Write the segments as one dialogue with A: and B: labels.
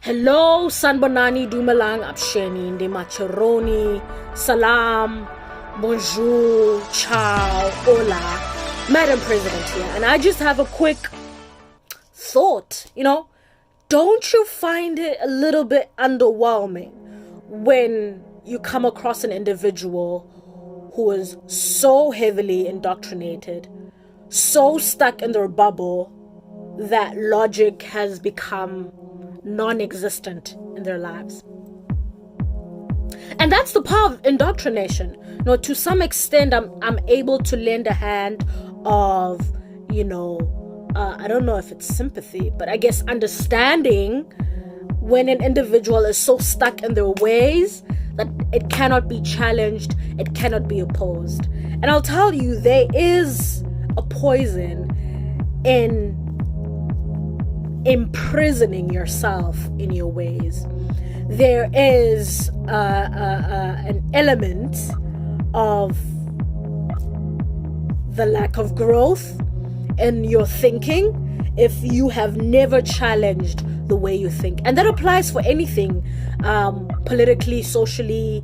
A: Hello, Sanbonani, Dumalang, Absheni, Ndemacharoni, Salam, Bonjour, Ciao, Hola, Madam President here. And I just have a quick thought, don't you find it a little bit underwhelming when you come across an individual who is so heavily indoctrinated, so stuck in their bubble that logic has become non-existent in their lives? And that's the power of indoctrination. To some extent, I'm able to lend a hand of, I don't know if it's sympathy, but I guess understanding when an individual is so stuck in their ways that it cannot be challenged, it cannot be opposed. And I'll tell you, there is a poison in imprisoning yourself in your ways. There is an element of the lack of growth in your thinking if you have never challenged the way you think. And that applies for anything, politically, socially,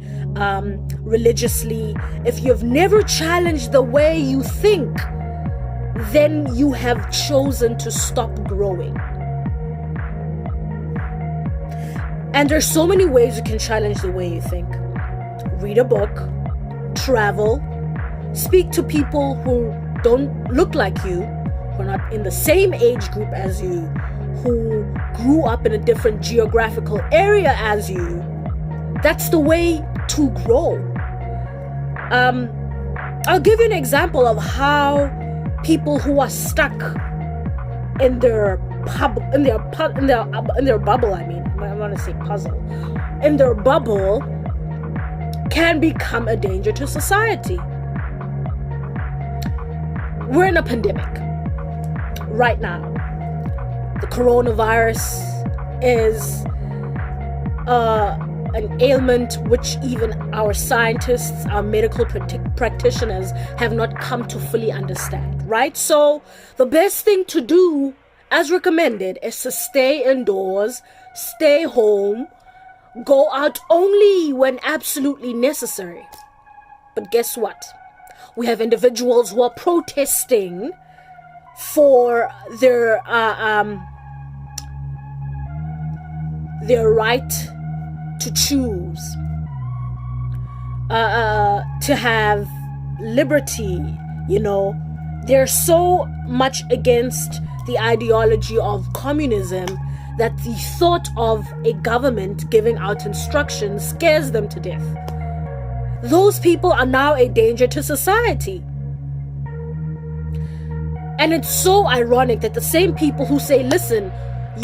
A: religiously. If you've never challenged the way you think, then you have chosen to stop growing. And there's so many ways you can challenge the way you think. Read a book, travel, speak to people who don't look like you, who are not in the same age group as you, who grew up in a different geographical area as you. That's the way to grow. I'll give you an example of how people who are stuck in their bubble, I want to say puzzle, in their bubble, can become a danger to society. We're in a pandemic right now. The coronavirus is an ailment which even our scientists, our medical practitioners have not come to fully understand, right? So the best thing to do, as recommended, is to stay indoors, stay home, go out only when absolutely necessary. But guess what? We have individuals who are protesting for their right to choose, to have liberty. They're so much against the ideology of communism that the thought of a government giving out instructions scares them to death. Those people are now a danger to society. And it's so ironic that the same people who say, listen,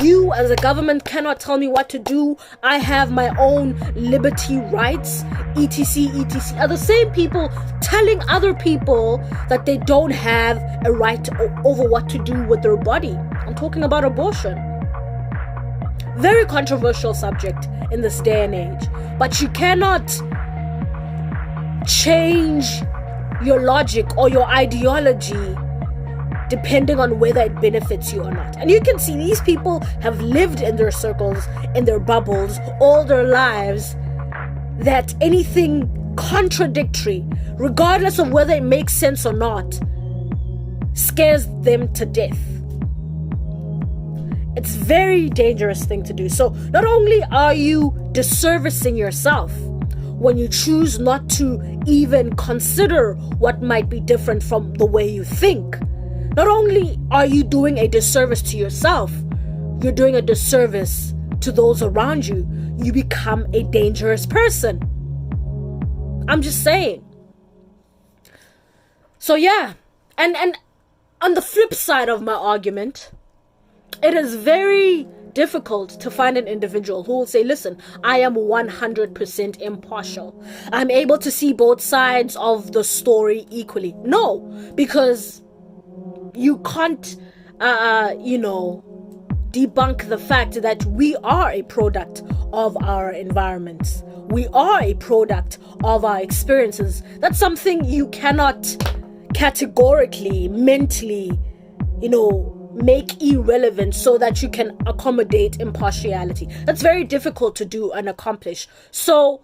A: you as a government cannot tell me what to do, I have my own liberty rights, etc., are the same people telling other people that they don't have a right over what to do with their body. I'm talking about abortion. Very controversial subject in this day and age. But you cannot change your logic or your ideology depending on whether it benefits you or not. And you can see these people have lived in their circles, in their bubbles, all their lives, that anything contradictory, regardless of whether it makes sense or not, scares them to death. It's a very dangerous thing to do. So not only are you disservicing yourself when you choose not to even consider what might be different from the way you think, not only are you doing a disservice to yourself, you're doing a disservice to those around you. You become a dangerous person. I'm just saying. So yeah, and on the flip side of my argument, it is very difficult to find an individual who will say, listen, I am 100% impartial. I'm able to see both sides of the story equally. No, because you can't, debunk the fact that we are a product of our environments. We are a product of our experiences. That's something you cannot categorically, mentally, make irrelevant so that you can accommodate impartiality. That's very difficult to do and accomplish. So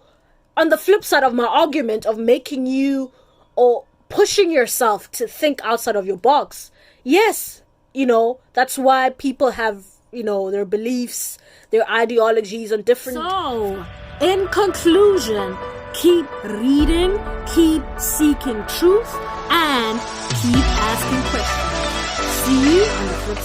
A: on the flip side of my argument of making you or pushing yourself to think outside of your box, yes, that's why people have, their beliefs, their ideologies on different... So, in conclusion, keep reading, keep seeking truth, and keep asking questions. See you on the flip side.